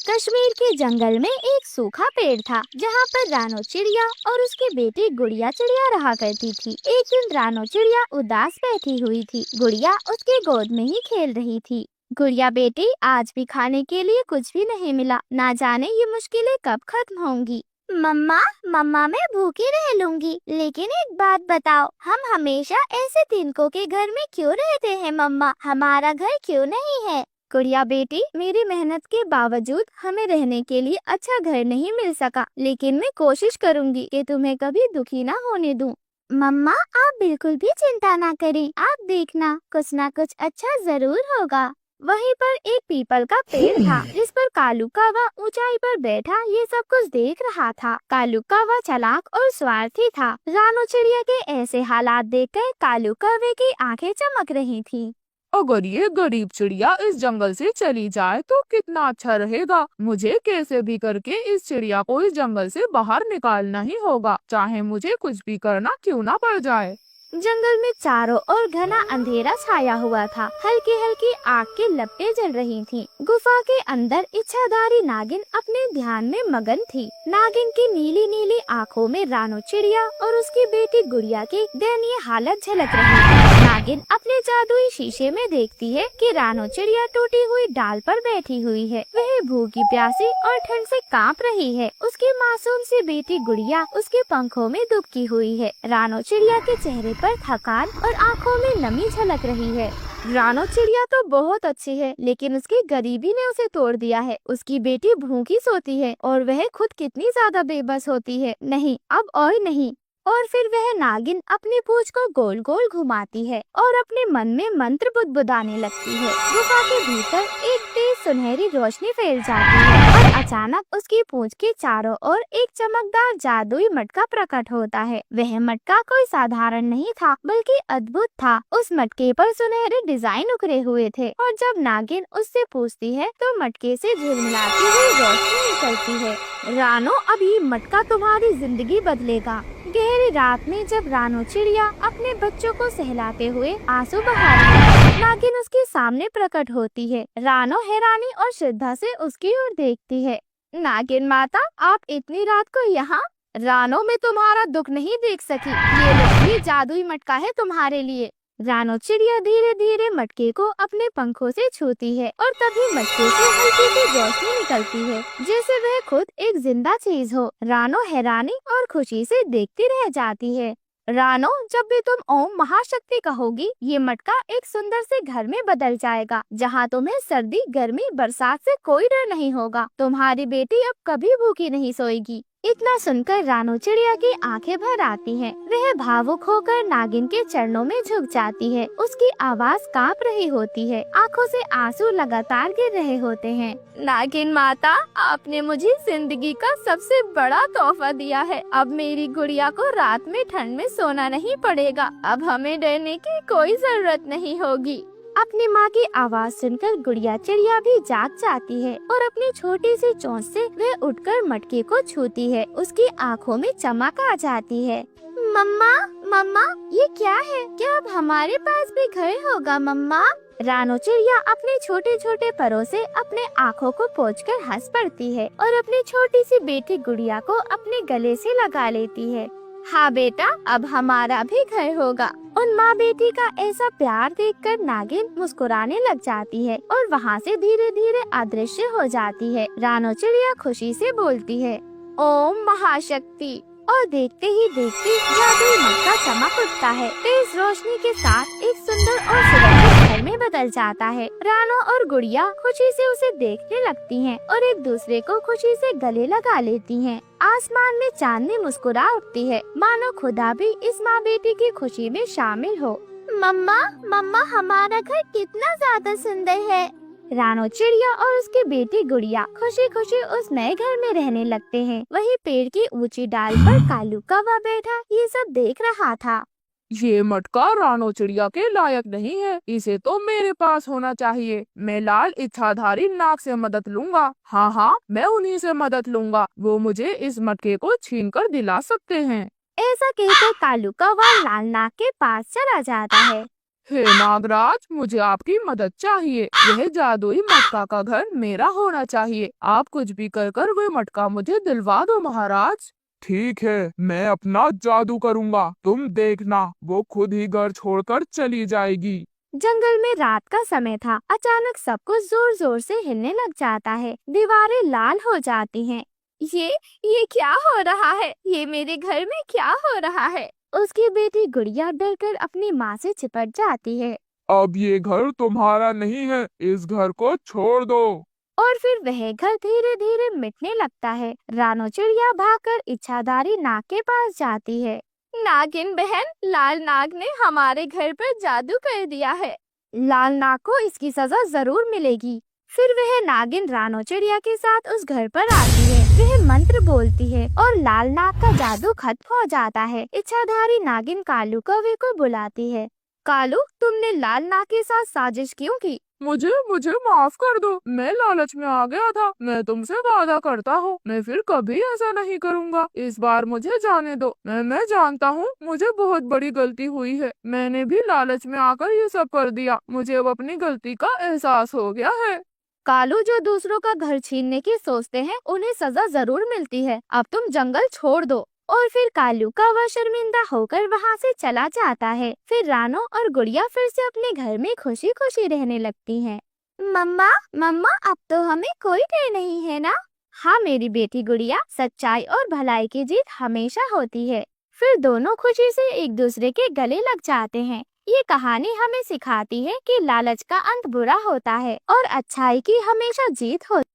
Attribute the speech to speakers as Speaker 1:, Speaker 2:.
Speaker 1: कश्मीर के जंगल में एक सूखा पेड़ था जहाँ पर रानो चिड़िया और उसकी बेटी गुड़िया चिड़िया रहा करती थी। एक दिन रानो चिड़िया उदास बैठी हुई थी। गुड़िया उसके गोद में ही खेल रही थी। गुड़िया बेटी, आज भी खाने के लिए कुछ भी नहीं मिला, ना जाने ये मुश्किलें कब खत्म होंगी। मम्मा मम्मा मैं भूखी रह लूंगी, लेकिन एक बात बताओ, हम हमेशा ऐसे तिनकों के घर में क्यों रहते हैं मम्मा? हमारा घर क्यों नहीं है? गुड़िया बेटी, मेरी मेहनत के बावजूद हमें रहने के लिए अच्छा घर नहीं मिल सका, लेकिन मैं कोशिश करूंगी कि तुम्हें कभी दुखी ना होने दूं। मम्मा आप बिल्कुल भी चिंता ना करें, आप देखना कुछ ना कुछ अच्छा जरूर होगा। वहीं पर एक पीपल का पेड़ था जिस पर कालू कौवा ऊंचाई पर बैठा ये सब कुछ देख रहा था। कालू कौवा चालाक और स्वार्थी था। रानू चिड़िया के ऐसे हालात देखकर कालू कौवे की आंखें चमक रही थी।
Speaker 2: अगर ये गरीब चिड़िया इस जंगल से चली जाए तो कितना अच्छा रहेगा। मुझे कैसे भी करके इस चिड़िया को इस जंगल से बाहर निकालना ही होगा, चाहे मुझे कुछ भी करना क्यों ना पड़ जाए।
Speaker 1: जंगल में चारों ओर घना अंधेरा छाया हुआ था। हल्की हल्की आग की लपटें जल रही थीं। गुफा के अंदर इच्छाधारी नागिन अपने ध्यान में मगन थी। नागिन की नीली नीली आंखों में रानो चिड़िया और उसकी बेटी गुड़िया की दयनीय हालत झलक रही थी। नागिन अपने जादुई शीशे में देखती है कि रानो चिड़िया टूटी हुई डाल पर बैठी हुई है। वह भूखी प्यासी और ठंड से कांप रही है। उसकी मासूम सी बेटी गुड़िया उसके पंखों में दुबकी हुई है। रानो चिड़िया के चेहरे पर थकान और आंखों में नमी झलक रही है। रानो चिड़िया तो बहुत अच्छी है, लेकिन उसकी गरीबी ने उसे तोड़ दिया है। उसकी बेटी भूखी सोती है और वह खुद कितनी ज्यादा बेबस होती है। नहीं, अब और नहीं। और फिर वह नागिन अपनी पूंछ को गोल गोल घुमाती है और अपने मन में मंत्र बुदबुदाने लगती है। गुफा के भीतर एक तेज सुनहरी रोशनी फैल जाती है और अचानक उसकी पूंछ के चारों ओर एक चमकदार जादुई मटका प्रकट होता है। वह मटका कोई साधारण नहीं था, बल्कि अद्भुत था। उस मटके पर सुनहरे डिजाइन उकरे हुए थे और जब नागिन उससे पूछती है तो मटके से झिलमिलाती हुई रोशनी निकलती है। रानो, अभी मटका तुम्हारी जिंदगी बदलेगा। गहरी रात में जब रानो चिड़िया अपने बच्चों को सहलाते हुए आंसू बहा रही है, नागिन उसके सामने प्रकट होती है। रानो हैरानी और श्रद्धा से उसकी ओर देखती है। नागिन माता, आप इतनी रात को यहाँ? रानो, मैं तुम्हारा दुख नहीं देख सकी। ये लो, ये जादुई मटका है तुम्हारे लिए। रानो चिड़िया धीरे धीरे मटके को अपने पंखों से छूती है और तभी मटके से हल्की सी रोशनी निकलती है, जैसे वह खुद एक जिंदा चीज हो। रानो हैरानी और खुशी से देखती रह जाती है। रानो, जब भी तुम ओम महाशक्ति कहोगी, ये मटका एक सुंदर से घर में बदल जाएगा, जहाँ तुम्हें सर्दी, गर्मी, बरसात से कोई डर नहीं होगा। तुम्हारी बेटी अब कभी भूखी नहीं सोएगी। इतना सुनकर रानो चिड़िया की आंखें भर आती हैं। वह भावुक होकर नागिन के चरणों में झुक जाती है। उसकी आवाज कांप रही होती है, आंखों से आंसू लगातार गिर रहे होते हैं। नागिन माता, आपने मुझे जिंदगी का सबसे बड़ा तोहफा दिया है। अब मेरी गुड़िया को रात में ठंड में सोना नहीं पड़ेगा। अब हमें डरने की कोई जरूरत नहीं होगी। अपनी माँ की आवाज सुनकर गुड़िया चिड़िया भी जाग जाती है और अपनी छोटी सी चोंच से वह उठकर मटके को छूती है। उसकी आंखों में चमक आ जाती है। मम्मा मम्मा, ये क्या है? क्या अब हमारे पास भी घर होगा मम्मा? रानो चिड़िया अपने छोटे छोटे परों से अपने आँखों को पोंछकर हंस पड़ती है और अपनी छोटी सी बेटी गुड़िया को अपने गले से लगा लेती है। हाँ बेटा, अब हमारा भी घर होगा। उन माँ बेटी का ऐसा प्यार देखकर नागिन मुस्कुराने लग जाती है और वहाँ से धीरे धीरे अदृश्य हो जाती है। रानो चिड़िया खुशी से बोलती है, ओम महाशक्ति। और देखते ही देखते जादुई मटका चमक उठता है। तेज रोशनी के साथ एक सुंदर और सुरक्षित घर में बदल जाता है। रानो और गुड़िया खुशी से उसे देखने लगती हैं और एक दूसरे को खुशी से गले लगा लेती हैं। आसमान में चांदनी मुस्कुरा उठती है, मानो खुदा भी इस माँ बेटी की खुशी में शामिल हो। मम्मा मम्मा, हमारा घर कितना ज्यादा सुंदर है। रानो चिड़िया और उसकी बेटी गुड़िया खुशी खुशी उस नए घर में रहने लगते हैं। वही पेड़ की ऊंची डाल पर कालू कौवा बैठा ये सब देख रहा था।
Speaker 2: ये मटका रानो चिड़िया के लायक नहीं है, इसे तो मेरे पास होना चाहिए। मैं लाल इच्छाधारी नाग से मदद लूंगा। हाँ हाँ, मैं उन्हीं से मदद लूंगा, वो मुझे इस मटके को छीन कर दिला सकते हैं।
Speaker 1: ऐसा कहकर कालू कौवा लाल नाग के पास चला जाता है।
Speaker 2: हे नागराज, मुझे आपकी मदद चाहिए। यह जादुई मटका का घर मेरा होना चाहिए। आप कुछ भी कर वह मटका मुझे दिलवा दो महाराज।
Speaker 3: ठीक है, मैं अपना जादू करूँगा, तुम देखना वो खुद ही घर छोड़कर चली जाएगी।
Speaker 1: जंगल में रात का समय था। अचानक सब कुछ जोर जोर से हिलने लग जाता है। दीवारें लाल हो जाती हैं। ये क्या हो रहा है? ये मेरे घर में क्या हो रहा है? उसकी बेटी गुड़िया डरकर अपनी माँ से चिपट जाती है
Speaker 3: अब ये घर तुम्हारा नहीं है, इस घर को छोड़ दो।
Speaker 1: और फिर वह घर धीरे धीरे मिटने लगता है। रानो चिड़िया भागकर इच्छाधारी नाग के पास जाती है। नागिन बहन, लाल नाग ने हमारे घर पर जादू कर दिया है। लाल नाग को इसकी सजा जरूर मिलेगी। फिर वह नागिन रानो चिड़िया के साथ उस घर पर आती है। वह मंत्र बोलती है और लाल नाग का जादू खत्म हो जाता है। इच्छाधारी नागिन कालू कौवे को बुलाती है। कालू, तुमने लाल नाग के साथ साजिश क्यों की?
Speaker 2: मुझे माफ कर दो। मैं लालच में आ गया था। मैं तुमसे वादा करता हूँ, मैं फिर कभी ऐसा नहीं करूँगा। इस बार मुझे जाने दो। मैं जानता हूँ मुझे बहुत बड़ी गलती हुई है। मैंने भी लालच में आकर ये सब कर दिया। मुझे अब अपनी गलती का एहसास हो गया है।
Speaker 1: कालू, जो दूसरों का घर छीनने की सोचते हैं उन्हें सजा जरूर मिलती है। अब तुम जंगल छोड़ दो। और फिर कालू कौवा शर्मिंदा होकर वहाँ से चला जाता है। फिर रानो और गुड़िया फिर से अपने घर में खुशी खुशी रहने लगती हैं। मम्मा मम्मा, अब तो हमें कोई डर नहीं है ना? हाँ मेरी बेटी गुड़िया, सच्चाई और भलाई की जीत हमेशा होती है। फिर दोनों खुशी से एक दूसरे के गले लग जाते हैं। ये कहानी हमें सिखाती है कि लालच का अंत बुरा होता है और अच्छाई की हमेशा जीत होती है।